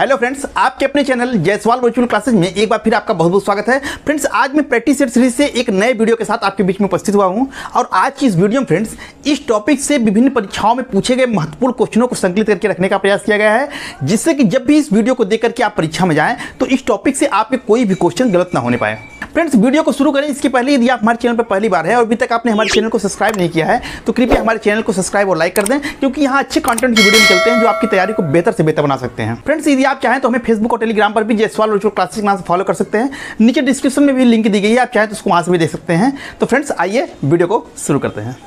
Hello friends, आपके अपने channel Jaiswal virtual classes में एक बार फिर आपका बहुत बहुत स्वागत है। फ्रेंड्स, आज मैं प्रैक्टिस सेट सीरीज से एक नए वीडियो के साथ आपके बीच में उपस्थित हुआ हूं और आज की इस वीडियो में फ्रेंड्स इस टॉपिक से विभिन्न परीक्षाओं में पूछे गए महत्वपूर्ण क्वेश्चनों को संकलित करके रखने का प्रयास किया गया है, जिससे कि जब भी इस वीडियो को देख करके आप परीक्षा में जाएं तो इस टॉपिक से आपके कोई भी क्वेश्चन गलत ना होने पाए। फ्रेंड्स, वीडियो को शुरू करें इसके पहले यदि आप हमारे चैनल पर पहली बार है और अभी तक आपने हमारे चैनल को सब्सक्राइब नहीं किया है तो कृपया हमारे चैनल को सब्सक्राइब और लाइक कर दें, क्योंकि यहाँ अच्छे कंटेंट की वीडियो निकलते हैं जो आपकी तैयारी को बेहतर से बेहतर बना सकते हैं। फ्रेंड्स, यदि आप चाहें तो हमें फेसबुक और टेलीग्राम पर भी जायसवाल वर्चुअल क्लासेज के नाम से फॉलो कर सकते हैं। नीचे डिस्क्रिप्शन में भी लिंक दी गई है, आप चाहें तो उसको वहाँ से भी देख सकते हैं। तो फ्रेंड्स, आइए वीडियो को शुरू करते हैं।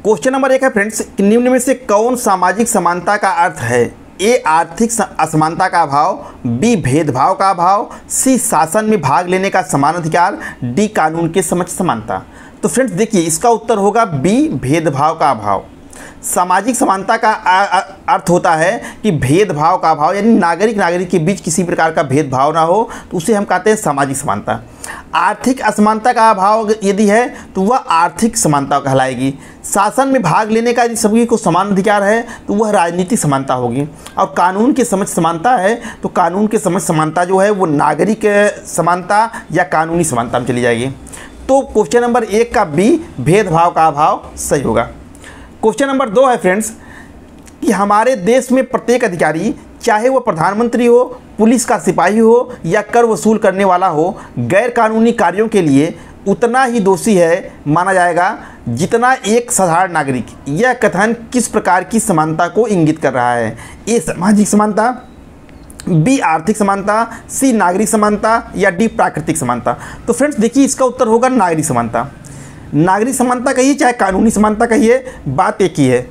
क्वेश्चन नंबर 1 है फ्रेंड्स, निम्न में से कौन सामाजिक समानता का अर्थ है? ए आर्थिक असमानता का अभाव, बी भेदभाव का अभाव, सी शासन में भाग लेने का समान अधिकार, डी कानून के समक्ष समानता। तो फ्रेंड्स देखिए, इसका उत्तर होगा बी भेदभाव का अभाव। सामाजिक समानता का अर्थ होता है कि भेदभाव का अभाव, यानी नागरिक के बीच किसी प्रकार का भेदभाव ना हो, तो उसे हम कहते हैं सामाजिक समानता। आर्थिक असमानता का अभाव यदि है तो वह आर्थिक समानता कहलाएगी। शासन में भाग लेने का यदि सभी को समान अधिकार है तो वह राजनीतिक समानता होगी। और कानून के समक्ष समानता है तो कानून के समक्ष समानता जो है वो नागरिक समानता या कानूनी समानता में चली जाएगी। तो क्वेश्चन नंबर 1 का बी भेदभाव का अभाव सही होगा। क्वेश्चन नंबर 2 है फ्रेंड्स कि हमारे देश में प्रत्येक अधिकारी, चाहे वह प्रधानमंत्री हो, पुलिस का सिपाही हो या कर वसूल करने वाला हो, गैर कानूनी कार्यों के लिए उतना ही दोषी है माना जाएगा जितना एक साधारण नागरिक। यह कथन किस प्रकार की समानता को इंगित कर रहा है? ए सामाजिक समानता, बी आर्थिक समानता, सी नागरिक समानता या डी प्राकृतिक समानता। तो फ्रेंड्स देखिए, इसका उत्तर होगा नागरिक समानता। नागरिक समानता कहिए चाहे कानूनी समानता कहिए, बात एक ही है।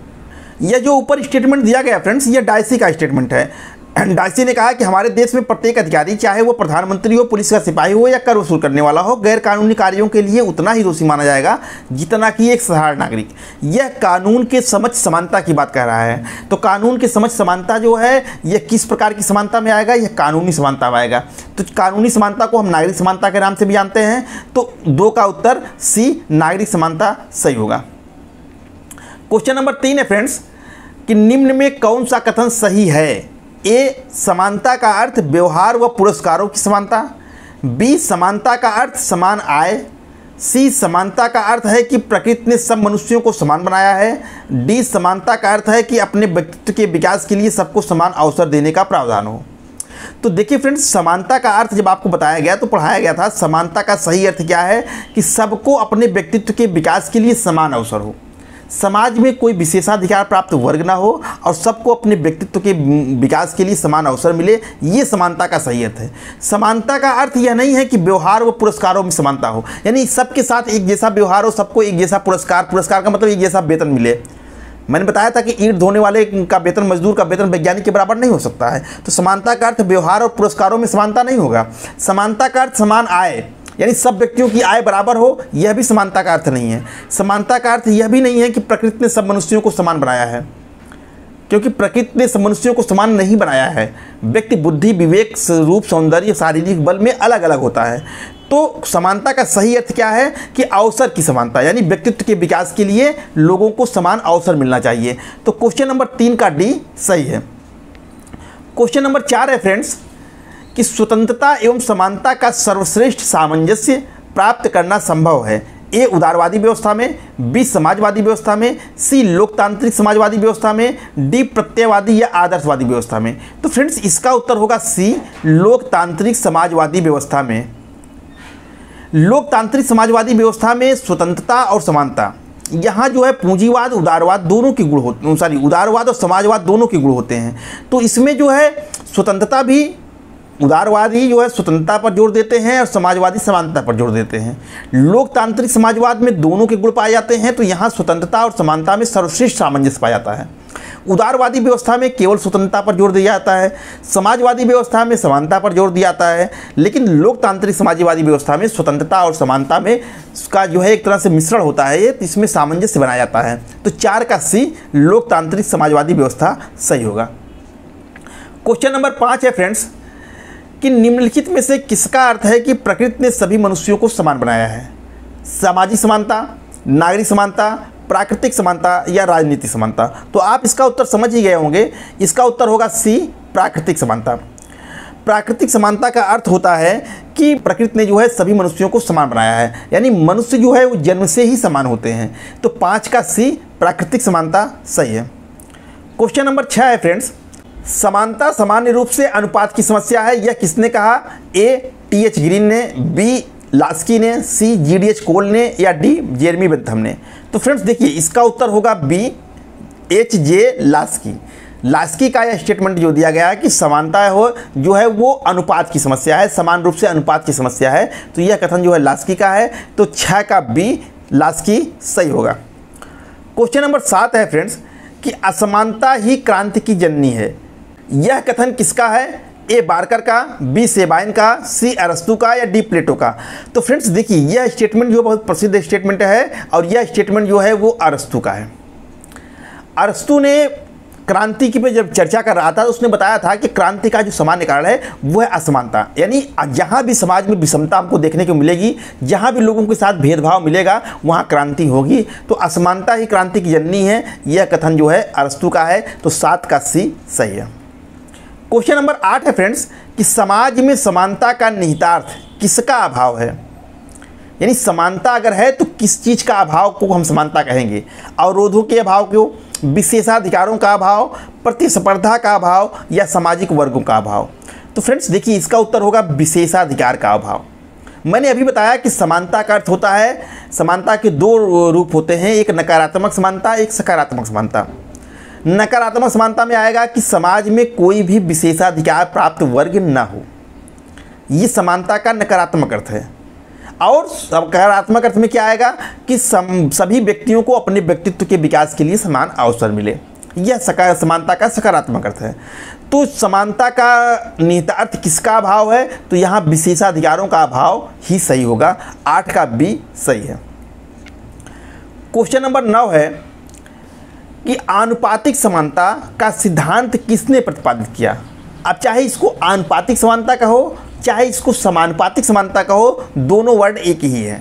यह जो ऊपर स्टेटमेंट दिया गया फ्रेंड्स, ये डायसी का स्टेटमेंट है। डायसी ने कहा कि हमारे देश में प्रत्येक अधिकारी, चाहे वो प्रधानमंत्री हो, पुलिस का सिपाही हो या कर वसूल करने वाला हो, गैर कानूनी कार्यों के लिए उतना ही दोषी माना जाएगा जितना कि एक साधारण नागरिक। यह कानून के समक्ष समानता की बात कर रहा है। तो कानून के समक्ष समानता जो है यह किस प्रकार की समानता में आएगा? यह कानूनी समानता में आएगा। तो कानूनी समानता को हम नागरिक समानता के नाम से भी जानते हैं। तो 2 का उत्तर सी नागरिक समानता सही होगा। क्वेश्चन नंबर 3 है फ्रेंड्स कि निम्न में कौन सा कथन सही है? ए समानता का अर्थ व्यवहार व पुरस्कारों की समानता, बी समानता का अर्थ समान आय, सी समानता का अर्थ है कि प्रकृति ने सब मनुष्यों को समान बनाया है, डी समानता का अर्थ है कि अपने व्यक्तित्व के विकास के लिए सबको समान अवसर देने का प्रावधान हो। तो देखिए फ्रेंड्स, समानता का अर्थ जब आपको बताया गया तो पढ़ाया गया था समानता का सही अर्थ क्या है कि सबको अपने व्यक्तित्व के विकास के लिए समान अवसर हो, समाज में कोई विशेषाधिकार प्राप्त वर्ग ना हो और सबको अपने व्यक्तित्व के विकास के लिए समान अवसर मिले। ये समानता का सही अर्थ है। समानता का अर्थ यह नहीं है कि व्यवहार व पुरस्कारों में समानता हो, यानी सबके साथ एक जैसा व्यवहार हो, सबको एक जैसा पुरस्कार का मतलब एक जैसा वेतन मिले। मैंने बताया था कि ईंट धोने वाले का वेतन, मजदूर का वेतन वैज्ञानिक के बराबर नहीं हो सकता है। तो समानता का अर्थ व्यवहार और पुरस्कारों में समानता नहीं होगा। समानता का अर्थ समान आय, यानी सब व्यक्तियों की आय बराबर हो, यह भी समानता का अर्थ नहीं है। समानता का अर्थ यह भी नहीं है कि प्रकृति ने सब मनुष्यों को समान बनाया है, क्योंकि प्रकृति ने सब मनुष्यों को समान नहीं बनाया है। व्यक्ति बुद्धि, विवेक, रूप, सौंदर्य, शारीरिक बल में अलग अलग होता है। तो समानता का सही अर्थ क्या है कि अवसर की समानता, यानी व्यक्तित्व के विकास के लिए लोगों को समान अवसर मिलना चाहिए। तो क्वेश्चन नंबर 3 का डी सही है। क्वेश्चन नंबर 4 है फ्रेंड्स कि स्वतंत्रता एवं समानता का सर्वश्रेष्ठ सामंजस्य प्राप्त करना संभव है? ए उदारवादी व्यवस्था में, बी समाजवादी व्यवस्था में, सी लोकतांत्रिक समाजवादी व्यवस्था में, डी प्रत्ययवादी या आदर्शवादी व्यवस्था में। तो फ्रेंड्स इसका उत्तर होगा सी लोकतांत्रिक समाजवादी व्यवस्था में। लोकतांत्रिक समाजवादी व्यवस्था में स्वतंत्रता और समानता, यहाँ जो है पूंजीवाद, उदारवाद दोनों के गुण होते, उदारवाद और समाजवाद दोनों के गुण होते हैं। तो इसमें जो है स्वतंत्रता भी, उदारवादी जो है स्वतंत्रता पर जोर देते हैं और समाजवादी समानता पर जोर देते हैं। लोकतांत्रिक समाजवाद में दोनों के गुण पाए जाते हैं। तो यहाँ स्वतंत्रता और समानता में सर्वश्रेष्ठ सामंजस्य पाया जाता है। उदारवादी व्यवस्था में केवल स्वतंत्रता पर जोर दिया जाता है, समाजवादी व्यवस्था में समानता पर जोर दिया जाता है, लेकिन लोकतांत्रिक समाजवादी व्यवस्था में स्वतंत्रता और समानता में उसका जो है एक तरह से मिश्रण होता है, ये इसमें सामंजस्य बनाया जाता है। तो 4 का सी लोकतांत्रिक समाजवादी व्यवस्था सही होगा। क्वेश्चन नंबर 5 है फ्रेंड्स कि निम्नलिखित में से किसका अर्थ है कि प्रकृति ने सभी मनुष्यों को समान बनाया है? सामाजिक समानता, नागरिक समानता, प्राकृतिक समानता या राजनीतिक समानता? तो आप इसका उत्तर समझ ही गए होंगे। इसका उत्तर होगा सी, प्राकृतिक समानता। प्राकृतिक समानता का अर्थ होता है कि प्रकृति ने जो है सभी मनुष्यों को समान बनाया है, यानी मनुष्य जो है वो जन्म से ही समान होते हैं। तो 5 का सी, प्राकृतिक समानता सही है। क्वेश्चन नंबर 6 है फ्रेंड्स, समानता सामान्य रूप से अनुपात की समस्या है, यह किसने कहा? ए, टी.एच. ग्रीन ने, बी, लास्की ने, सी, जी.डी.एच. कोल ने या डी, जेरमी बेंथम ने? तो फ्रेंड्स देखिए इसका उत्तर होगा बी, H.J. लास्की। लास्की का यह स्टेटमेंट जो दिया गया है कि समानता हो जो है वो अनुपात की समस्या है, समान रूप से अनुपात की समस्या है, तो यह कथन जो है लास्की का है। तो 6 का बी, लास्की सही होगा। क्वेश्चन नंबर 7 है फ्रेंड्स कि असमानता ही क्रांति की जननी है, यह कथन किसका है? ए, बार्कर का, बी, सेबाइन का, सी, अरस्तु का या डी, प्लेटो का? तो फ्रेंड्स देखिए यह स्टेटमेंट जो बहुत प्रसिद्ध स्टेटमेंट है और यह स्टेटमेंट जो है वो अरस्तु का है। अरस्तु ने क्रांति की पे जब चर्चा कर रहा था तो उसने बताया था कि क्रांति का जो सामान्य कारण है वो है असमानता, यानी जहाँ भी समाज में विषमता हमको देखने को मिलेगी, जहाँ भी लोगों के साथ भेदभाव मिलेगा वहाँ क्रांति होगी। तो असमानता ही क्रांति की जननी है, यह कथन जो है अरस्तु का है। तो 7 का सी सही है। क्वेश्चन नंबर 8 है फ्रेंड्स कि समाज में समानता का निहितार्थ किसका अभाव है? यानी समानता अगर है तो किस चीज़ का अभाव को हम समानता कहेंगे? अवरोधों के अभाव को, विशेषाधिकारों का अभाव, प्रतिस्पर्धा का अभाव या सामाजिक वर्गों का अभाव? तो फ्रेंड्स देखिए इसका उत्तर होगा विशेषाधिकार का अभाव। मैंने अभी बताया कि समानता का अर्थ होता है, समानता के 2 रूप होते हैं, एक नकारात्मक समानता, एक सकारात्मक समानता। नकारात्मक समानता में आएगा कि समाज में कोई भी विशेषाधिकार प्राप्त वर्ग न हो, ये समानता का नकारात्मक अर्थ है। और सकारात्मक अर्थ में क्या आएगा कि सभी व्यक्तियों को अपने व्यक्तित्व के विकास के लिए समान अवसर मिले, यह समानता का सकारात्मक अर्थ है। तो समानता का निहितार्थ किसका अभाव है? तो यहाँ विशेषाधिकारों का अभाव ही सही होगा। 8 का बी सही है। क्वेश्चन नंबर 9 है कि आनुपातिक समानता का सिद्धांत किसने प्रतिपादित किया? अब चाहे इसको आनुपातिक समानता कहो चाहे इसको समानुपातिक समानता कहो, दोनों वर्ड एक ही है।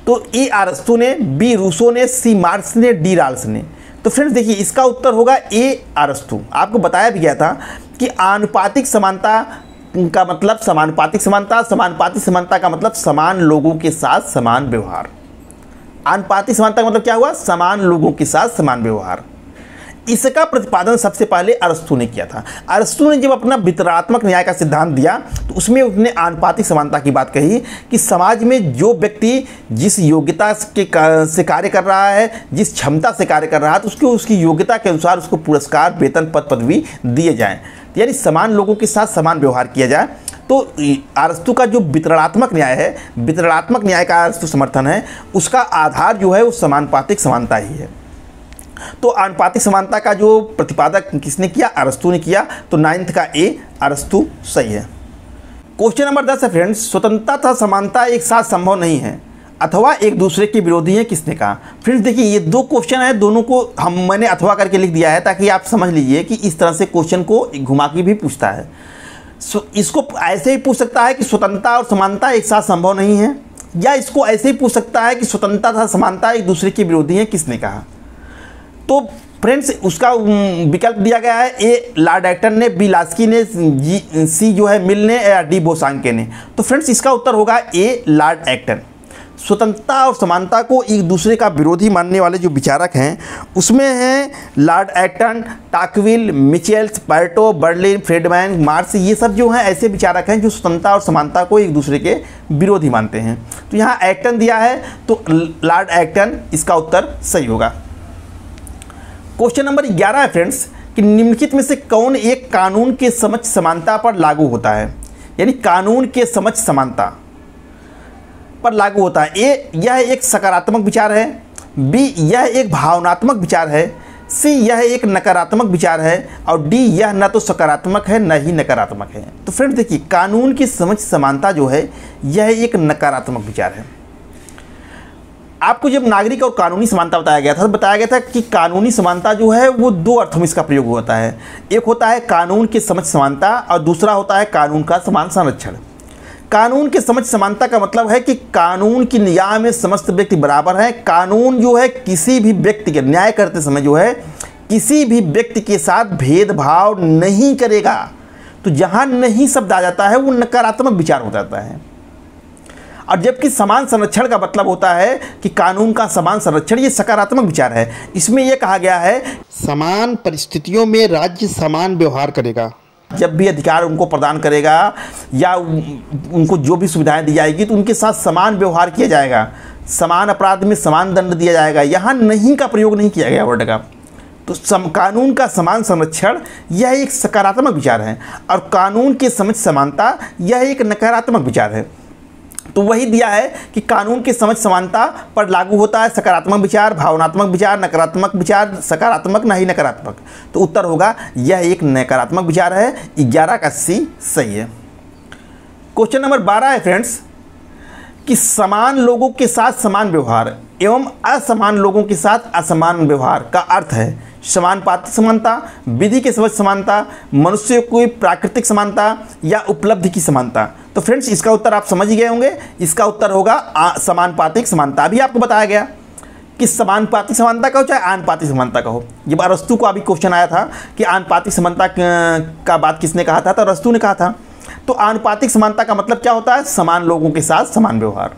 तो ए, अरस्तु ने, बी, रूसो ने, सी, मार्क्स ने, डी, राल्स ने? तो फ्रेंड्स देखिए इसका उत्तर होगा ए, अरस्तु। आपको बताया भी गया था कि आनुपातिक समानता का मतलब समानुपातिक समानता, समानुपातिक समानता का मतलब समान लोगों के साथ समान व्यवहार। आनुपातिक समानता का मतलब क्या हुआ? समान लोगों के साथ समान व्यवहार। इसका प्रतिपादन सबसे पहले अरस्तु ने किया था। अरस्तु ने जब अपना वितरणात्मक न्याय का सिद्धांत दिया तो उसमें उसने आनुपातिक समानता की बात कही कि समाज में जो व्यक्ति जिस योग्यता से कार्य कर रहा है, जिस क्षमता से कार्य कर रहा है, तो उसकी योग्यता के अनुसार उसको पुरस्कार, वेतन, पद, पदवी दिए जाएं, यानी समान लोगों के साथ समान व्यवहार किया जाए। तो अरस्तु का जो वितरणात्मक न्याय है, वितरणात्मक न्याय का अरस्तु समर्थन है, उसका आधार जो है वो समानुपातिक समानता ही है। तो आनुपातिक समानता का जो प्रतिपादक किसने किया? अरस्तु ने किया। तो 9th का ए, अरस्तु सही है। क्वेश्चन नंबर 10 है फ्रेंड्स, स्वतंत्रता तथा समानता एक साथ संभव नहीं है अथवा एक दूसरे के विरोधी है, किसने कहा? फ्रेंड्स देखिए ये 2 क्वेश्चन है, दोनों को मैंने अथवा करके लिख दिया है ताकि आप समझ लीजिए कि इस तरह से क्वेश्चन को घुमा के भी पूछता है। इसको ऐसे ही पूछ सकता है कि स्वतंत्रता और समानता एक साथ संभव नहीं है, या इसको ऐसे ही पूछ सकता है कि स्वतंत्रता तथा समानता एक दूसरे के विरोधी है, किसने कहा? तो फ्रेंड्स उसका विकल्प दिया गया है, ए, लॉर्ड एक्टन ने, बी, लास्की ने, सी जो है मिल ने या डी, बोसांके ने? तो फ्रेंड्स इसका उत्तर होगा ए, लॉर्ड एक्टन। स्वतंत्रता और समानता को एक दूसरे का विरोधी मानने वाले जो विचारक हैं उसमें हैं Lord Acton, Tocqueville, Michels, Pareto, Berlin, Friedman, Marx, ये सब जो हैं ऐसे विचारक हैं जो स्वतंत्रता और समानता को एक दूसरे के विरोधी मानते हैं। तो यहाँ एक्टन दिया है तो लॉर्ड एक्टन इसका उत्तर सही होगा। क्वेश्चन नंबर 11 है फ्रेंड्स कि निम्नलिखित में से कौन एक कानून के समक्ष समानता पर लागू होता है? यानी कानून के समक्ष समानता पर लागू होता है। ए, यह एक सकारात्मक विचार है, बी, यह एक भावनात्मक विचार है, सी, यह एक नकारात्मक विचार है, और डी, यह न तो सकारात्मक है न ही नकारात्मक है। तो फ्रेंड्स देखिए कानून की समक्ष समानता जो है यह एक नकारात्मक विचार है। आपको जब नागरिक और कानूनी समानता बताया गया था तो बताया गया था कि कानूनी समानता जो है वो दो अर्थों में इसका प्रयोग होता है। एक होता है कानून के समक्ष समानता और दूसरा होता है कानून का समान संरक्षण। कानून के समक्ष समानता का मतलब है कि कानून की निगाह में समस्त व्यक्ति बराबर हैं। कानून जो है किसी भी व्यक्ति के न्याय करते समय जो है किसी भी व्यक्ति के साथ भेदभाव नहीं करेगा। तो जहाँ नहीं शब्द आ जाता है वो नकारात्मक विचार हो जाता है। और जबकि समान संरक्षण का मतलब होता है कि कानून का समान संरक्षण, ये सकारात्मक विचार है। इसमें यह कहा गया है समान परिस्थितियों में राज्य समान व्यवहार करेगा। जब भी अधिकार उनको प्रदान करेगा या उनको जो भी सुविधाएं दी जाएगी तो उनके साथ समान व्यवहार किया जाएगा, समान अपराध में समान दंड दिया जाएगा। यहाँ नहीं का प्रयोग नहीं किया गया वर्ड का। तो कानून का समान संरक्षण यह एक सकारात्मक विचार है और कानून के समक्ष समानता यह एक नकारात्मक विचार है। तो वही दिया है कि कानून के समक्ष समानता पर लागू होता है सकारात्मक विचार, भावनात्मक विचार, नकारात्मक विचार, सकारात्मक नहीं नकारात्मक। तो उत्तर होगा यह एक नकारात्मक विचार है। 11 का सी सही है। क्वेश्चन नंबर 12 है फ्रेंड्स कि समान लोगों के साथ समान व्यवहार एवं असमान लोगों के साथ असमान व्यवहार का अर्थ है समानुपातिक समानता, विधि के समक्ष समानता, मनुष्य की प्राकृतिक समानता या उपलब्धि की समानता। तो फ्रेंड्स इसका उत्तर आप समझ ही गए होंगे। इसका उत्तर होगा समानुपातिक समानता। अभी आपको बताया गया कि समानुपातिक समानता का हो चाहे आनुपातिक समानता का हो। जब अरस्तु को अभी क्वेश्चन आया था कि आनुपातिक समानता का बात किसने कहा था, तो अरस्तु ने कहा था। तो आनुपातिक समानता का मतलब क्या होता है? समान लोगों के साथ समान व्यवहार।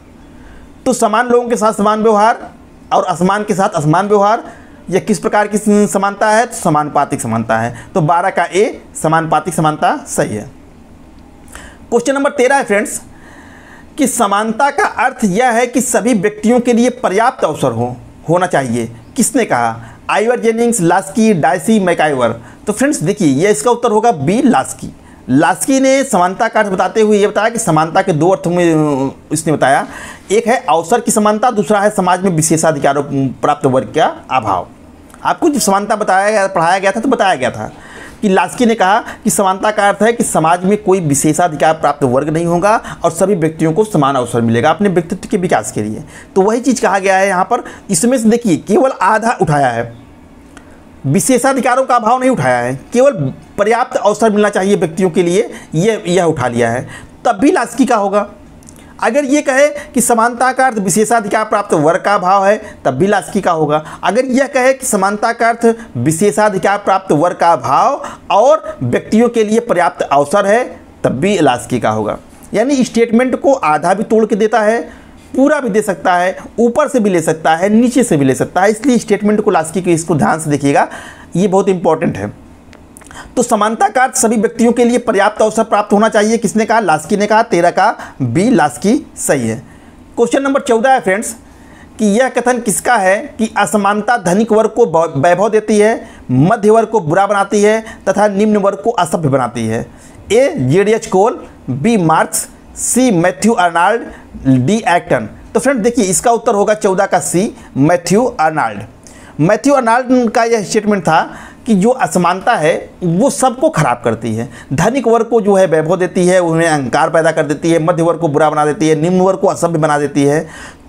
तो समान लोगों के साथ समान व्यवहार और असमान के साथ असमान व्यवहार, यह किस प्रकार की समानता है? तो समानुपातिक समानता है। तो 12 का ए समानुपातिक समानता सही है। क्वेश्चन नंबर 13 है फ्रेंड्स कि समानता का अर्थ यह है कि सभी व्यक्तियों के लिए पर्याप्त अवसर होना चाहिए। किसने कहा? Ivor Jennings, Laski, Dicey, MacIver. तो फ्रेंड्स देखिए यह इसका उत्तर होगा बी लास्की। लास्की ने समानता का अर्थ बताते हुए ये बताया कि समानता के दो अर्थों में इसने बताया। एक है अवसर की समानता, दूसरा है समाज में विशेषाधिकारों प्राप्त वर्ग का अभाव। आपको जब समानता पढ़ाया गया था तो बताया गया था कि लास्की ने कहा कि समानता का अर्थ है कि समाज में कोई विशेषाधिकार प्राप्त वर्ग नहीं होगा और सभी व्यक्तियों को समान अवसर मिलेगा अपने व्यक्तित्व के विकास के लिए। तो वही चीज़ कहा गया है यहाँ पर। इसमें से देखिए केवल आधा उठाया है, विशेषाधिकारों का अभाव नहीं उठाया है, केवल पर्याप्त अवसर मिलना चाहिए व्यक्तियों के लिए, यह उठा लिया है। तब भी लास्की का होगा। अगर ये कहे कि समानता का अर्थ विशेषाधिकार प्राप्त वर्ग का अभाव है तब भी लास्की का होगा। अगर यह कहे कि समानता का अर्थ विशेषाधिकार प्राप्त वर्ग का अभाव और व्यक्तियों के लिए पर्याप्त अवसर है तब भी लास्की का होगा। यानी स्टेटमेंट को आधा भी तोड़ के देता है, पूरा भी दे सकता है, ऊपर से भी ले सकता है, नीचे से भी ले सकता है। इसलिए स्टेटमेंट को लास्की के इसको ध्यान से देखिएगा, ये बहुत इंपॉर्टेंट है। तो समानता का अर्थ सभी व्यक्तियों के लिए पर्याप्त अवसर प्राप्त होना चाहिए। किसने कहा? लास्की ने कहा। 13 का बी लास्की सही है। क्वेश्चन नंबर 14 है फ्रेंड्स कि यह कथन किसका है कि असमानता धनिक वर्ग को वैभव देती है, मध्य वर्ग को बुरा बनाती है तथा निम्न वर्ग को असभ्य बनाती है। ए जेडीएच कोल, बी मार्क्स, सी मैथ्यू अर्नाल्ड, डी एक्टन। तो फ्रेंड देखिए इसका उत्तर होगा 14 का सी मैथ्यू अर्नाल्ड। मैथ्यू अर्नाल्ड का यह स्टेटमेंट था कि जो असमानता है वो सबको खराब करती है। धनिक वर्ग को जो है वैभव देती है, उन्हें अहंकार पैदा कर देती है, मध्य वर्ग को बुरा बना देती है, निम्न वर्ग को असभ्य बना देती है।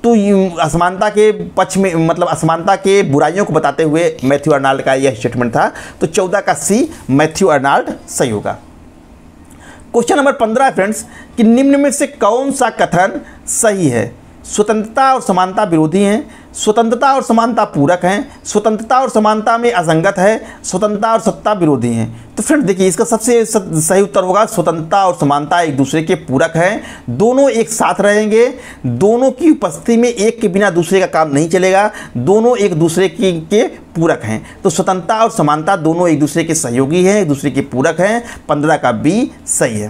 तो असमानता के पक्ष में मतलब असमानता के बुराइयों को बताते हुए मैथ्यू अर्नाल्ड का यह स्टेटमेंट था। तो 14 का सी मैथ्यू अर्नाल्ड सही होगा। क्वेश्चन नंबर 15 है फ्रेंड्स कि निम्न में से कौन सा कथन सही है? स्वतंत्रता और समानता विरोधी हैं, स्वतंत्रता और समानता पूरक हैं, स्वतंत्रता और समानता में असंगत है, स्वतंत्रता और सत्ता विरोधी हैं। तो फ्रेंड्स देखिए इसका सबसे सही उत्तर होगा स्वतंत्रता और समानता एक दूसरे के पूरक हैं, दोनों एक साथ रहेंगे, दोनों की उपस्थिति में एक के बिना दूसरे का काम नहीं चलेगा, दोनों एक दूसरे के पूरक हैं। तो स्वतंत्रता और समानता दोनों एक दूसरे के सहयोगी हैं, एक दूसरे के पूरक हैं। 15 का बी सही है।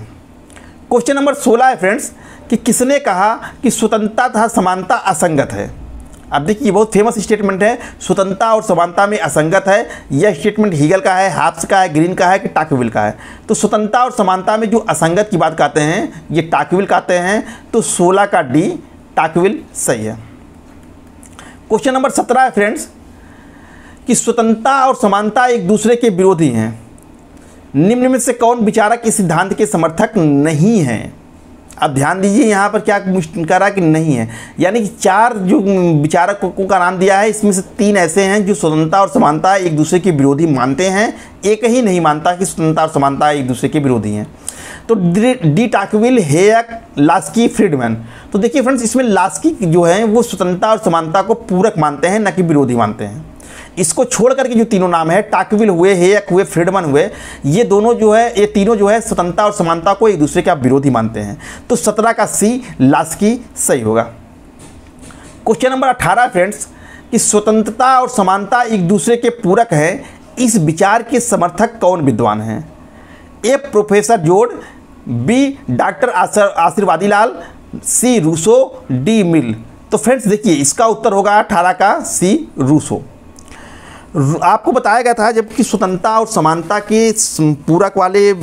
क्वेश्चन नंबर 16 है फ्रेंड्स कि किसने कहा कि स्वतंत्रता तथा समानता असंगत है? अब देखिए बहुत फेमस स्टेटमेंट है, स्वतंत्रता और समानता में असंगत है। यह स्टेटमेंट हीगल का है, हाब्स का है, ग्रीन का है कि टाकविल का है? तो स्वतंत्रता और समानता में जो असंगत की बात कहते हैं ये टाकविल कहते हैं। तो 16 का डी टाकविल सही है। क्वेश्चन नंबर 17 है फ्रेंड्स कि स्वतंत्रता और समानता एक दूसरे के विरोधी हैं। निम्न में से कौन विचारक इस सिद्धांत के समर्थक नहीं है? अब ध्यान दीजिए यहाँ पर क्या करा कि नहीं है, यानी कि 4 जो विचारकों का नाम दिया है, इसमें से 3 ऐसे हैं जो स्वतंत्रता और समानता एक दूसरे के विरोधी मानते हैं, एक ही नहीं मानता कि स्वतंत्रता और समानता एक दूसरे के विरोधी हैं। तो डी टाकविल, हेयक, लास्की, फ्रीडमैन। तो देखिए फ्रेंड्स, इसमें लास्की जो है वो स्वतंत्रता और समानता को पूरक मानते हैं, न कि विरोधी मानते हैं। इसको छोड़ करके जो तीनों नाम है, टाकविल हुए, हेयक हुए, फ्रीडमैन हुए, ये दोनों जो है, ये तीनों जो है स्वतंत्रता और समानता को एक दूसरे का विरोधी मानते हैं। तो 17 का सी, लास्की सही होगा। क्वेश्चन नंबर 18 फ्रेंड्स, कि स्वतंत्रता और समानता एक दूसरे के पूरक हैं, इस विचार के समर्थक कौन विद्वान हैं? ए प्रोफेसर जोड, बी डॉक्टर आशीर्वादी लाल, सी रूसो, डी मिल। तो फ्रेंड्स देखिए, इसका उत्तर होगा 18 का सी, रूसो। आपको बताया गया था जबकि स्वतंत्रता और समानता के पूरक वाले,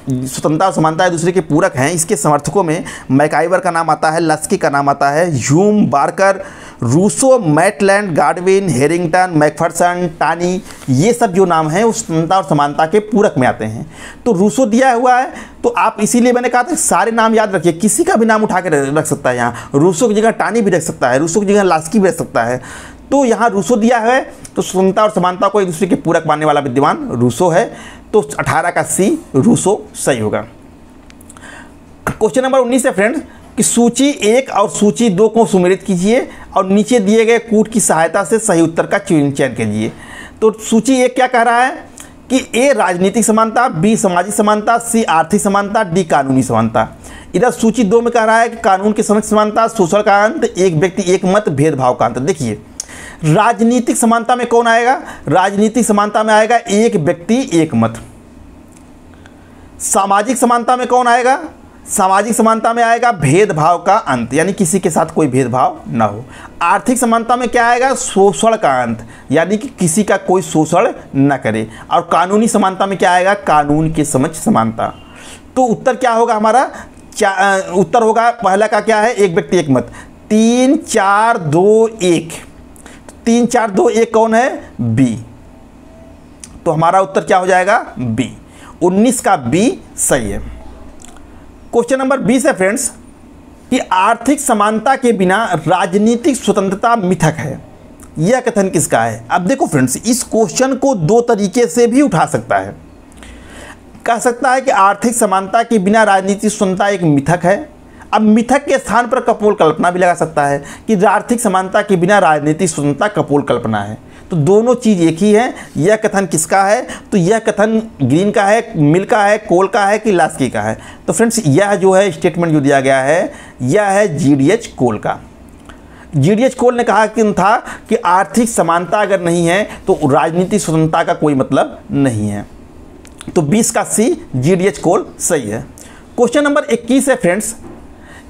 स्वतंत्रता और समानता एक दूसरे के पूरक हैं, इसके समर्थकों में मैकाइवर का नाम आता है, लस्की का नाम आता है, Hume, Barker, Rousseau, Maitland, Godwin, Harrington, Macpherson, Tawney, ये सब जो नाम हैं वो स्वतंत्रता और समानता के पूरक में आते हैं। तो रूसो दिया हुआ है, तो आप इसीलिए मैंने कहा था सारे नाम याद रखिए, किसी का भी नाम उठा के रख सकता है। यहाँ रूसो की जगह टानी भी रख सकता है, रूसो की जगह लास्की भी रख सकता है। तो यहाँ रूसो दिया है, तो स्वतंत्रता और समानता को एक दूसरे के पूरक मानने वाला विद्वान रूसो है। तो 18 का सी, रूसो सही होगा। क्वेश्चन नंबर 19 है फ्रेंड्स, कि सूची 1 और सूची 2 को सुमेलित कीजिए और नीचे दिए गए कूट की सहायता से सही उत्तर का चयन कीजिए। तो सूची 1 क्या कह रहा है कि ए राजनीतिक समानता, बी सामाजिक समानता, सी आर्थिक समानता, डी कानूनी समानता। इधर सूची 2 में कह रहा है कि कानून के समक्ष समानता, शोषण का अंत, एक व्यक्ति एक मत, भेदभाव का अंत। देखिए, राजनीतिक समानता में कौन आएगा? राजनीतिक समानता में आएगा एक व्यक्ति एक मत। सामाजिक समानता में कौन आएगा? सामाजिक समानता में आएगा भेदभाव का अंत, यानी किसी के साथ कोई भेदभाव ना हो। आर्थिक समानता में क्या आएगा? शोषण का अंत, यानी कि किसी का कोई शोषण न करे। और कानूनी समानता में क्या आएगा? कानून के समक्ष समानता। तो उत्तर क्या होगा हमारा? उत्तर होगा पहला का क्या है? एक व्यक्ति एक मत। 3 4 2 1, 3 4 2 1 कौन है? बी। तो हमारा उत्तर क्या हो जाएगा? बी। 19 का बी सही है। क्वेश्चन नंबर 20 है फ्रेंड्स, कि आर्थिक समानता के बिना राजनीतिक स्वतंत्रता मिथक है, यह कथन किसका है? अब देखो फ्रेंड्स, इस क्वेश्चन को 2 तरीके से भी उठा सकता है। कह सकता है कि आर्थिक समानता के बिना राजनीतिक स्वतंत्रता एक मिथक है। अब मिथक के स्थान पर कपोल कल्पना भी लगा सकता है कि आर्थिक समानता के बिना राजनीतिक स्वतंत्रता कपोल कल्पना है। तो दोनों चीज़ एक ही है। यह कथन किसका है? तो यह कथन ग्रीन का है, मिल का है, कोल का है कि लास्की का है? तो फ्रेंड्स, यह जो है स्टेटमेंट जो दिया गया है, यह है GDH कोल का। GDH कोल ने कहा कि आर्थिक समानता अगर नहीं है तो राजनीतिक स्वतंत्रता का कोई मतलब नहीं है। तो 20 का सी, GDH कोल सही है। क्वेश्चन नंबर 21 है फ्रेंड्स,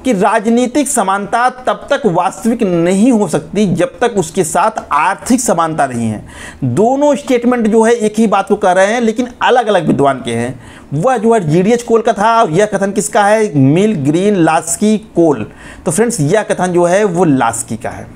कि राजनीतिक समानता तब तक वास्तविक नहीं हो सकती जब तक उसके साथ आर्थिक समानता नहीं है। दोनों स्टेटमेंट जो है एक ही बात को कह रहे हैं, लेकिन अलग अलग विद्वान के हैं। वह जो है GDH कोल का था, और यह कथन किसका है? मिल, ग्रीन, लास्की, कोल। तो फ्रेंड्स, यह कथन जो है वो लास्की का है।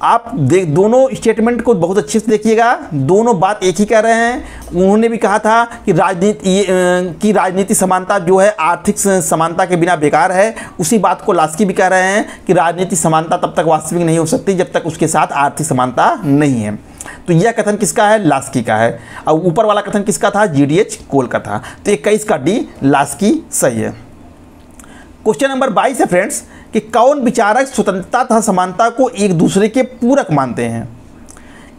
आप दोनों स्टेटमेंट को बहुत अच्छे से देखिएगा, दोनों बात एक ही कह रहे हैं। उन्होंने भी कहा था कि राजनीतिक समानता जो है आर्थिक समानता के बिना बेकार है। उसी बात को लास्की भी कह रहे हैं कि राजनीतिक समानता तब तक वास्तविक नहीं हो सकती जब तक उसके साथ आर्थिक समानता नहीं है। तो यह कथन किसका है? लास्की का है। और ऊपर वाला कथन किसका था? GDH कोल का था। तो 21 का डी, लास्की सही है। क्वेश्चन नंबर 22 है फ्रेंड्स, कि कौन विचारक स्वतंत्रता तथा समानता को एक दूसरे के पूरक मानते हैं?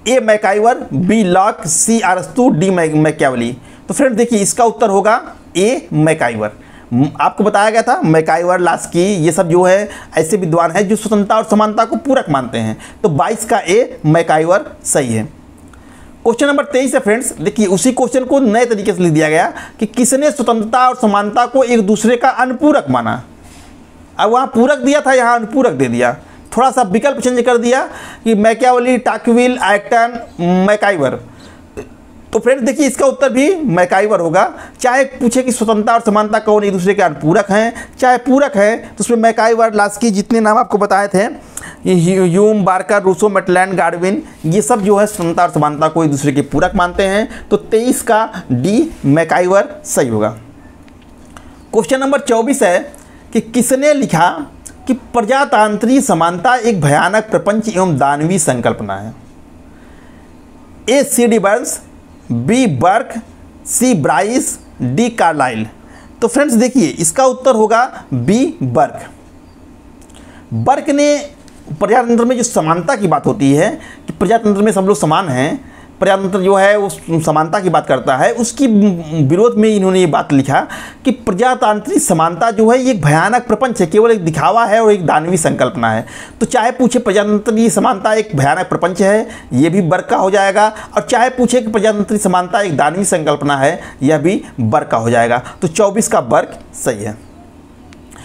ए मैकाइवर, बी लॉक, सी अरस्तु, डी मैकियावेली। तो फ्रेंड्स देखिए, इसका उत्तर होगा ए मैकाइवर। आपको बताया गया था मैकाइवर, लास्की, ये सब जो है ऐसे विद्वान हैं जो स्वतंत्रता और समानता को पूरक मानते हैं। तो 22 का ए मैकाइवर सही है। क्वेश्चन नंबर 23 है फ्रेंड्स, देखिए उसी क्वेश्चन को नए तरीके से लिख दिया गया कि किसने स्वतंत्रता और समानता को एक दूसरे का अनुपूरक माना। अब वहाँ पूरक दिया था, यहाँ अनुपूरक दे दिया, थोड़ा सा विकल्प चेंज कर दिया कि मैकियावेली, टाकविल, एक्टन, मैकाइवर। तो फ्रेंड्स देखिए, इसका उत्तर भी मैकाइवर होगा। चाहे पूछे कि स्वतंत्रता और समानता कौन एक दूसरे के अनुपूरक हैं, चाहे पूरक है, तो उसमें मैकाइवर, लास्की, जितने नाम आपको बताए थे, Hume, Barker, Rousseau, Maitland, Godwin, ये सब जो है स्वतंत्रता और समानता को एक दूसरे के पूरक मानते हैं। तो 23 का डी मैकाइवर सही होगा। क्वेश्चन नंबर 24 है कि किसने लिखा कि प्रजातांत्रिक समानता एक भयानक प्रपंच एवं दानवीय संकल्पना है? A C D Burns, B Burke, C Bryce, D Carlyle. तो फ्रेंड्स देखिए इसका उत्तर होगा बी बर्क। बर्क ने प्रजातंत्र में जो समानता की बात होती है कि प्रजातंत्र में सब लोग समान हैं, प्रजातंत्र जो है वो समानता की बात करता है, उसकी विरोध में इन्होंने ये बात लिखा कि प्रजातांत्रिक समानता जो है ये एक भयानक प्रपंच है, केवल एक दिखावा है और एक दानवीय संकल्पना है। तो चाहे पूछे प्रजातंत्रीय समानता एक भयानक प्रपंच है, ये भी बर्क का हो जाएगा, और चाहे पूछे कि प्रजातंत्रीय समानता एक दानवीय संकल्पना है, यह भी बर्क का हो जाएगा। तो 24 का बर्क सही है।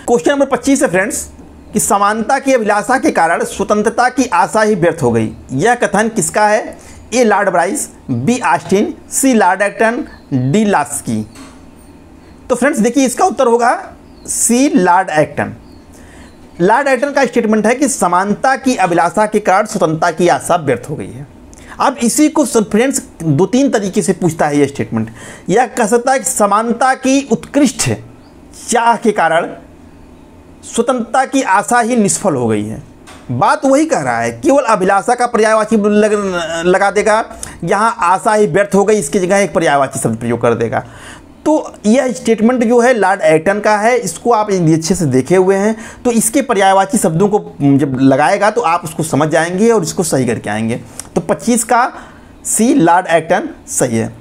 क्वेश्चन नंबर 25 है फ्रेंड्स कि समानता की अभिलाषा के कारण स्वतंत्रता की आशा ही व्यर्थ हो गई। यह कथन किसका है? ए लॉर्ड ब्राइस, बी ऑस्टिन, सी लॉर्ड एक्टन, डी लास्की। तो फ्रेंड्स देखिए इसका उत्तर होगा सी लॉर्ड एक्टन। लॉर्ड एक्टन का स्टेटमेंट है कि समानता की अभिलाषा के कारण स्वतंत्रता की आशा व्यर्थ हो गई है। अब इसी को फ्रेंड्स 2-3 तरीके से पूछता है ये स्टेटमेंट। यह कह सकता है कि समानता की उत्कृष्ट चाह के कारण स्वतंत्रता की आशा ही निष्फल हो गई है। बात वही कह रहा है, केवल अभिलाषा का पर्यायवाची लगा देगा, यहाँ आशा ही व्यर्थ हो गई, इसकी जगह एक पर्यायवाची शब्द प्रयोग कर देगा। तो यह स्टेटमेंट जो है लॉर्ड एक्टन का है, इसको आप अच्छे से देखे हुए हैं, तो इसके पर्यायवाची शब्दों को जब लगाएगा तो आप उसको समझ जाएंगे और इसको सही करके आएंगे। तो 25 का सी लॉर्ड एक्टन सही है।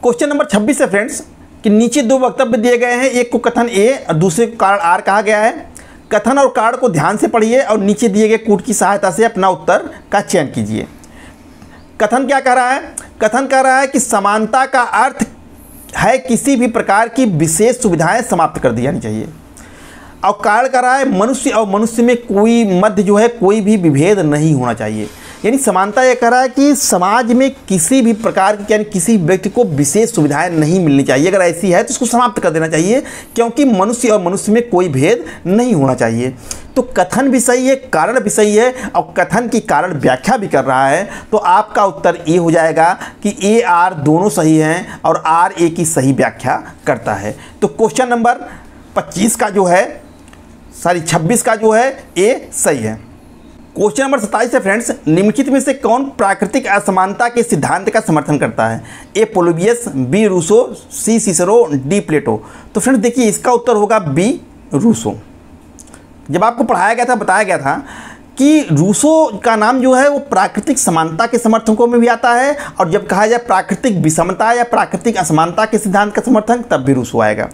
क्वेश्चन नंबर 26 है फ्रेंड्स कि नीचे 2 वक्तव्य दिए गए हैं, एक को कथन ए और दूसरे को कारण आर कहा गया है। कथन और कारण को ध्यान से पढ़िए और नीचे दिए गए कूट की सहायता से अपना उत्तर का चयन कीजिए। कथन क्या कह रहा है? कथन कह रहा है कि समानता का अर्थ है किसी भी प्रकार की विशेष सुविधाएं समाप्त कर दी जानी चाहिए। और कारण कह रहा है मनुष्य और मनुष्य में कोई मध्य जो है कोई भी विभेद नहीं होना चाहिए। यानी समानता यह कह रहा है कि समाज में किसी भी प्रकार की यानी किसी व्यक्ति को विशेष सुविधाएं नहीं मिलनी चाहिए। अगर ऐसी है तो उसको समाप्त कर देना चाहिए, क्योंकि मनुष्य और मनुष्य में कोई भेद नहीं होना चाहिए। तो कथन भी सही है, कारण भी सही है, और कथन की कारण व्याख्या भी कर रहा है। तो आपका उत्तर ए हो जाएगा कि ए आर दोनों सही हैं और आर ए की सही व्याख्या करता है। तो क्वेश्चन नंबर 25 का जो है 26 का जो है ए सही है। क्वेश्चन नंबर 27 है फ्रेंड्स, निम्नलिखित में से कौन प्राकृतिक असमानता के सिद्धांत का समर्थन करता है? ए पोलिबियस, बी रूसो, सी सिसरो, डी प्लेटो। तो फ्रेंड्स देखिए इसका उत्तर होगा बी रूसो। जब आपको पढ़ाया गया था बताया गया था कि रूसो का नाम जो है वो प्राकृतिक समानता के समर्थकों में भी आता है, और जब कहा जाए प्राकृतिक विषमता या प्राकृतिक असमानता के सिद्धांत का समर्थन तब भी रूसो आएगा।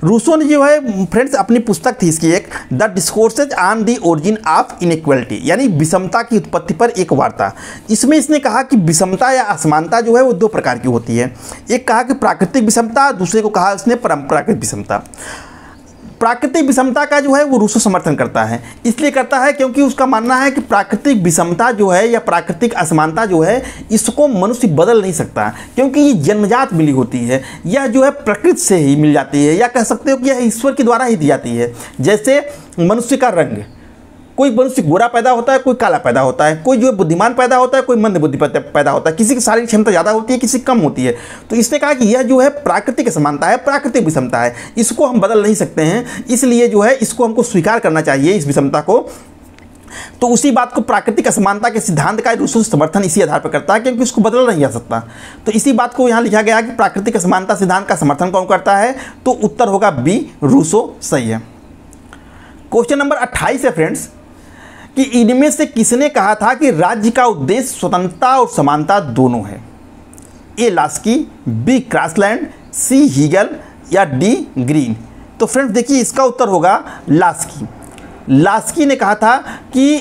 रूसो ने जो है फ्रेंड्स अपनी पुस्तक थी इसकी एक, the discourses on the origin of inequality, यानी विषमता की उत्पत्ति पर एक वार्ता। इसमें इसने कहा कि विषमता या असमानता जो है वो 2 प्रकार की होती है। एक कहा कि प्राकृतिक विषमता, दूसरे को कहा उसने परंपरागत विषमता। प्राकृतिक विषमता का जो है वो रूसो समर्थन करता है, इसलिए करता है क्योंकि उसका मानना है कि प्राकृतिक विषमता जो है या प्राकृतिक असमानता जो है इसको मनुष्य बदल नहीं सकता, क्योंकि ये जन्मजात मिली होती है, यह जो है प्रकृति से ही मिल जाती है, या कह सकते हो कि यह ईश्वर के द्वारा ही दी जाती है। जैसे मनुष्य का रंग, कोई मनुष्य गोरा पैदा होता है, कोई काला पैदा होता है, कोई जो बुद्धिमान पैदा होता है, कोई मंद बुद्धि पैदा होता है, किसी की शारीरिक क्षमता ज़्यादा होती है, किसी की कम होती है। तो इसने कहा कि यह जो है प्राकृतिक असमानता है, प्राकृतिक विषमता है, इसको हम बदल नहीं सकते हैं, इसलिए जो है इसको हमको स्वीकार करना चाहिए इस विषमता को। तो उसी बात को प्राकृतिक असमानता के सिद्धांत का रूसो समर्थन इसी आधार पर करता है, क्योंकि उसको बदला नहीं जा सकता। तो इसी बात को यहाँ लिखा गया कि प्राकृतिक असमानता सिद्धांत का समर्थन कौन करता है? तो उत्तर होगा बी रूसो सही है। क्वेश्चन नंबर 28 है फ्रेंड्स कि इनमें से किसने कहा था कि राज्य का उद्देश्य स्वतंत्रता और समानता दोनों है? ए लास्की, बी क्रॉसलैंड, सी हीगल या डी ग्रीन। तो फ्रेंड्स देखिए इसका उत्तर होगा लास्की। लास्की ने कहा था कि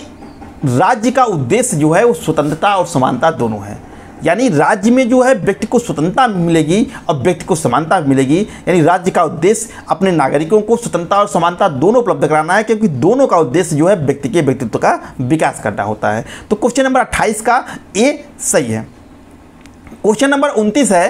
राज्य का उद्देश्य जो है वो स्वतंत्रता और समानता दोनों है, यानी राज्य में जो है व्यक्ति को स्वतंत्रता मिलेगी और व्यक्ति को समानता मिलेगी। यानी राज्य का उद्देश्य अपने नागरिकों को स्वतंत्रता और समानता दोनों उपलब्ध कराना है, क्योंकि दोनों का उद्देश्य जो है व्यक्ति के व्यक्तित्व का विकास करना होता है। तो क्वेश्चन नंबर 28 का ए सही है। क्वेश्चन नंबर 29 है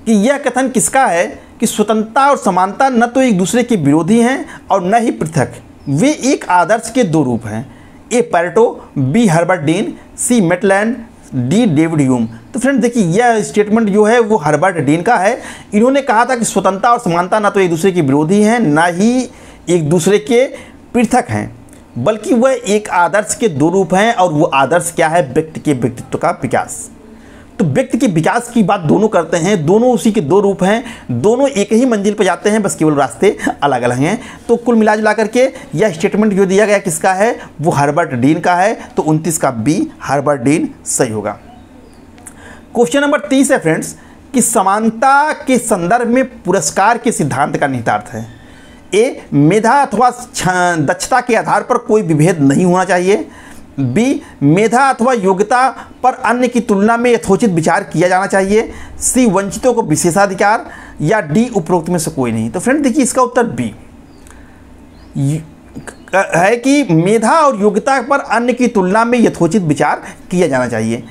कि यह कथन किसका है कि स्वतंत्रता और समानता न तो एक दूसरे के विरोधी हैं और न ही पृथक, वे एक आदर्श के 2 रूप हैं। ए पैरेटो, बी हर्बर्ट डीन, सी मेटलैंड, डी डेविड ह्यूम। तो फ्रेंड देखिए यह स्टेटमेंट जो है वो हर्बर्ट डीन का है। इन्होंने कहा था कि स्वतंत्रता और समानता ना तो एक दूसरे के विरोधी हैं, ना ही एक दूसरे के पृथक हैं, बल्कि वह एक आदर्श के दो रूप हैं। और वो आदर्श क्या है? व्यक्ति के व्यक्तित्व का विकास। तो व्यक्ति के विकास की बात दोनों करते हैं, दोनों उसी के दो रूप हैं, दोनों एक ही मंजिल पर जाते हैं, बस केवल रास्ते अलग अलग हैं। तो कुल मिला जुला करके यह स्टेटमेंट जो दिया गया किसका है? वो हर्बर्ट डीन का है। तो 29 का बी हर्बर्ट डीन सही होगा। क्वेश्चन नंबर 30 है फ्रेंड्स कि समानता के संदर्भ में पुरस्कार के सिद्धांत का निहितार्थ है। ए, मेधा अथवा दक्षता के आधार पर कोई विभेद नहीं होना चाहिए। बी, मेधा अथवा योग्यता पर अन्य की तुलना में यथोचित विचार किया जाना चाहिए। सी, वंचितों को विशेषाधिकार। या डी, उपरोक्त में से कोई नहीं। तो फ्रेंड देखिए इसका उत्तर बी है कि मेधा और योग्यता पर अन्य की तुलना में यथोचित विचार किया जाना चाहिए।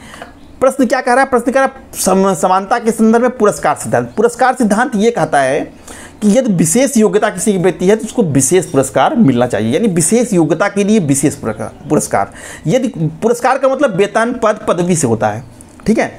प्रश्न क्या कह रहा है? प्रश्न कह रहा है समानता के संदर्भ में पुरस्कार सिद्धांत। पुरस्कार सिद्धांत ये कहता है कि यदि विशेष योग्यता किसी की व्यक्ति है तो उसको विशेष पुरस्कार मिलना चाहिए, यानी विशेष योग्यता के लिए विशेष पुरस्कार। यदि पुरस्कार का मतलब वेतन, पद, पदवी से होता है, ठीक है।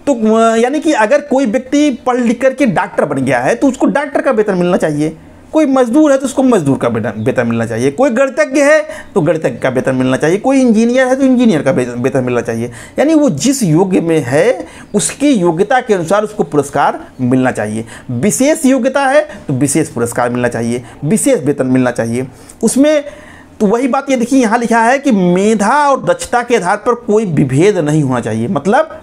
तो यानी कि अगर कोई व्यक्ति पढ़ लिख करके डॉक्टर बन गया है तो उसको डॉक्टर का वेतन मिलना चाहिए। कोई मजदूर है तो उसको मजदूर का वेतन मिलना चाहिए। कोई गणितज्ञ है तो गणितज्ञ का वेतन मिलना चाहिए। कोई इंजीनियर है तो इंजीनियर का वेतन मिलना चाहिए। यानी वो जिस योग्य में है उसकी योग्यता के अनुसार उसको पुरस्कार मिलना चाहिए। विशेष योग्यता है तो विशेष पुरस्कार मिलना चाहिए, विशेष वेतन मिलना चाहिए उसमें। तो वही बात ये देखिए यहाँ लिखा है कि मेधा और दक्षता के आधार पर कोई विभेद नहीं होना चाहिए। मतलब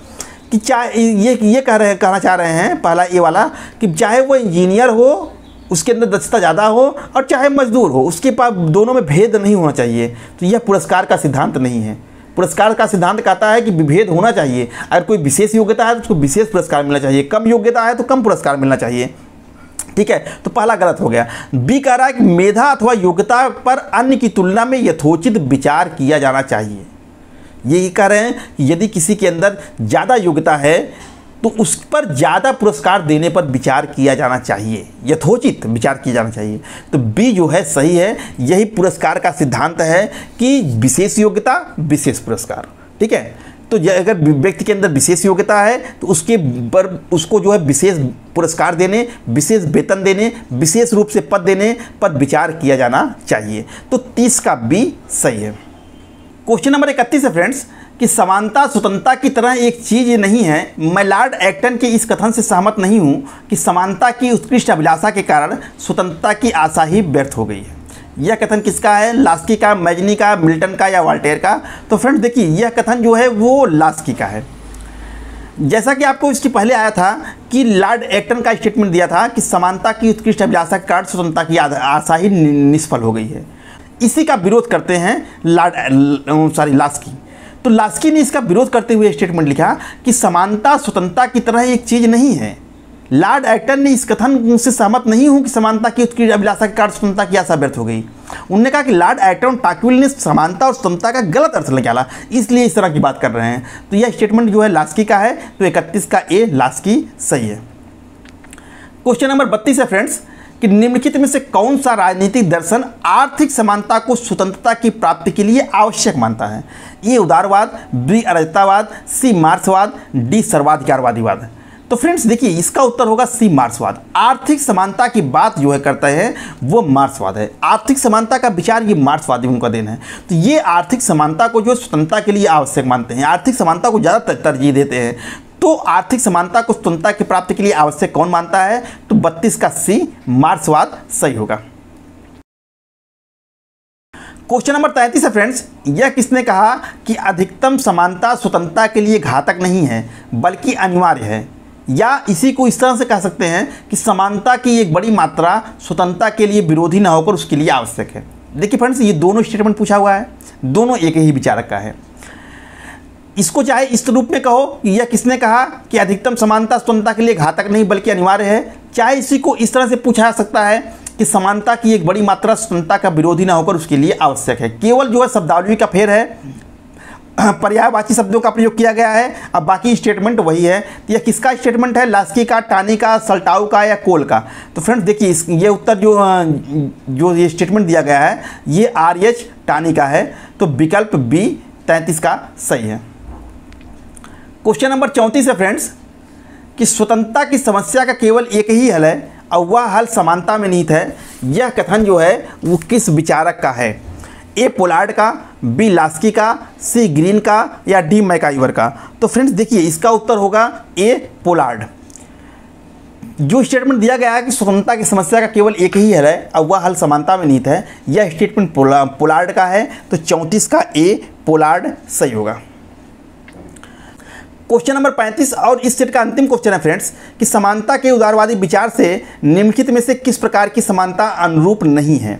कि चाहे ये कहना चाह रहे हैं पहला ये वाला कि चाहे वो इंजीनियर हो उसके अंदर दक्षता ज़्यादा हो और चाहे मजदूर हो उसके पास दोनों में भेद नहीं होना चाहिए। तो यह पुरस्कार का सिद्धांत नहीं है। पुरस्कार का सिद्धांत कहता है कि विभेद होना चाहिए। अगर कोई विशेष योग्यता है तो उसको विशेष पुरस्कार मिलना चाहिए, कम योग्यता है तो कम पुरस्कार मिलना चाहिए, ठीक है। तो पहला गलत हो गया। बी कह रहा है कि मेधा अथवा योग्यता पर अन्य की तुलना में यथोचित विचार किया जाना चाहिए। ये कह रहे हैं कि यदि किसी के अंदर ज़्यादा योग्यता है तो उस पर ज़्यादा पुरस्कार देने पर विचार किया जाना चाहिए, यथोचित विचार किया जाना चाहिए। तो बी जो है सही है। यही पुरस्कार का सिद्धांत है कि विशेष योग्यता विशेष पुरस्कार, ठीक है। तो अगर व्यक्ति के अंदर विशेष योग्यता है तो उसके पर उसको जो है विशेष पुरस्कार देने, विशेष वेतन देने, विशेष रूप से पद देने पर विचार किया जाना चाहिए। तो 30 का बी सही है। क्वेश्चन नंबर 31 है फ्रेंड्स कि समानता स्वतंत्रता की तरह एक चीज़ नहीं है। मैं लॉर्ड एक्टन के इस कथन से सहमत नहीं हूँ कि समानता की उत्कृष्ट अभिलाषा के कारण स्वतंत्रता की आशा ही व्यर्थ हो गई है। यह कथन किसका है? लास्की का, मैजनी का, मिल्टन का या वॉल्टेयर का? तो फ्रेंड्स देखिए यह कथन जो है वो लास्की का है। जैसा कि आपको इसके पहले आया था कि लॉर्ड एक्टन का स्टेटमेंट दिया था कि समानता की उत्कृष्ट अभिलाषा के कारण स्वतंत्रता की आशा ही निष्फल हो गई है। इसी का विरोध करते हैं लास्की। तो लास्की ने इसका विरोध करते हुए स्टेटमेंट लिखा कि समानता स्वतंत्रता की तरह एक चीज़ नहीं है। लॉर्ड एक्टन ने इस कथन से सहमत नहीं हूं कि समानता की उत्कृष्ट अभिलाषा के कारण स्वतंत्रता की आशा व्यर्थ हो गई। उन्होंने कहा कि लॉर्ड एक्टन और टॉकविल ने समानता और स्वतंत्रता का गलत अर्थ निकाला, इसलिए इस तरह की बात कर रहे हैं। तो यह स्टेटमेंट जो है लास्की का है। तो 31 का ए लास्की सही है। क्वेश्चन नंबर 32 है फ्रेंड्स कि निम्नलिखित में से कौन सा राजनीतिक दर्शन आर्थिक समानता को स्वतंत्रता की प्राप्ति के लिए आवश्यक मानता है? ए उदारवाद, बी अराजकतावाद, सी मार्क्सवाद, डी सर्वाधिकारवादीवाद। तो फ्रेंड्स देखिए इसका उत्तर होगा सी मार्क्सवाद। आर्थिक समानता की बात जो है करते हैं वो मार्क्सवाद है। आर्थिक समानता का विचार ये मार्क्सवादियों का देन है। तो ये आर्थिक समानता को जो स्वतंत्रता के लिए आवश्यक मानते हैं, आर्थिक समानता को ज़्यादा तरजीह देते हैं। तो आर्थिक समानता को स्वतंत्रता की प्राप्ति के लिए आवश्यक कौन मानता है? तो 32 का सी मार्क्सवाद सही होगा। क्वेश्चन नंबर 33 है फ्रेंड्स, यह किसने कहा कि अधिकतम समानता स्वतंत्रता के लिए घातक नहीं है बल्कि अनिवार्य है? या इसी को इस तरह से कह सकते हैं कि समानता की एक बड़ी मात्रा स्वतंत्रता के लिए विरोधी न होकर उसके लिए आवश्यक है। देखिए फ्रेंड्स ये दोनों स्टेटमेंट पूछा हुआ है, दोनों एक ही विचारक का है। इसको चाहे इस रूप में कहो कि यह किसने कहा कि अधिकतम समानता स्वतंत्रता के लिए घातक नहीं बल्कि अनिवार्य है, चाहे इसी को इस तरह से पूछा जा सकता है कि समानता की एक बड़ी मात्रा स्वतंत्रता का विरोधी न होकर उसके लिए आवश्यक है। केवल जो है शब्दावली का फेर है, पर्यायवाची शब्दों का प्रयोग किया गया है। अब बाकी स्टेटमेंट वही है। तो यह किसका स्टेटमेंट है? लास्की का, टानी का, सल्टाउ का या कोल का? तो फ्रेंड्स देखिए ये उत्तर जो ये स्टेटमेंट दिया गया है ये RH टानी का है। तो विकल्प बी 33 का सही है। क्वेश्चन नंबर 34 है फ्रेंड्स कि स्वतंत्रता की समस्या का केवल एक ही हल है और वह हल समानता में निहित है। यह कथन जो है वो किस विचारक का है? ए पोलार्ड का, बी लास्की का, सी ग्रीन का या डी मैकाइवर का? तो फ्रेंड्स देखिए इसका उत्तर होगा ए पोलार्ड। जो स्टेटमेंट दिया गया है कि स्वतंत्रता की समस्या का केवल एक ही हल है और वह हल समानता में निहित है, यह स्टेटमेंट पोलार्ड का है। तो 34 का ए पोलार्ड सही होगा। क्वेश्चन नंबर 35 और इस सेट का अंतिम क्वेश्चन है फ्रेंड्स कि समानता के उदारवादी विचार से निम्नलिखित में से किस प्रकार की समानता अनुरूप नहीं है?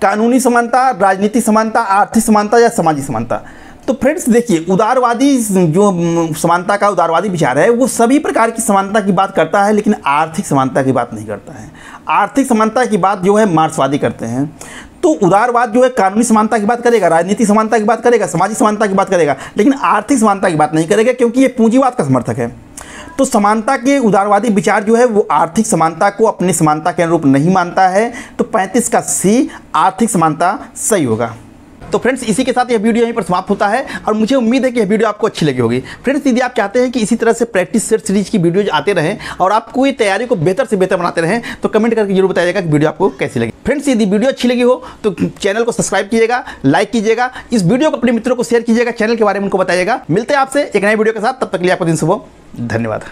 कानूनी समानता, राजनीतिक समानता, आर्थिक समानता या सामाजिक समानता? तो फ्रेंड्स देखिए उदारवादी जो समानता का उदारवादी विचार है वो सभी प्रकार की समानता की बात करता है, लेकिन आर्थिक समानता की बात नहीं करता है। आर्थिक समानता की बात जो है मार्क्सवादी करते हैं। तो उदारवाद जो है कानूनी समानता की बात करेगा, राजनीतिक समानता की बात करेगा, सामाजिक समानता की बात करेगा, लेकिन आर्थिक समानता की बात नहीं करेगा, क्योंकि ये पूंजीवाद का समर्थक है। तो समानता के उदारवादी विचार जो है वो आर्थिक समानता को अपनी समानता के अनुरूप नहीं मानता है। तो 35 का सी आर्थिक समानता सही होगा। तो फ्रेंड्स इसी के साथ यह वीडियो यहीं पर समाप्त होता है और मुझे उम्मीद है कि यह वीडियो आपको अच्छी लगी होगी। फ्रेंड्स यदि आप चाहते हैं कि इसी तरह से प्रैक्टिस सेट सीरीज की वीडियोज आते रहें और आपको ये तैयारी को बेहतर से बेहतर बनाते रहें तो कमेंट करके जरूर बताइएगा कि वीडियो आपको कैसी लगी। फ्रेंड्स यदि वीडियो अच्छी लगी हो तो चैनल को सब्सक्राइब कीजिएगा, लाइक कीजिएगा, इस वीडियो को अपने मित्रों को शेयर कीजिएगा, चैनल के बारे में उनको बताइएगा। मिलते हैं आपसे एक नए वीडियो के साथ, तब तक के लिए आपको दिन शुभ हो। धन्यवाद।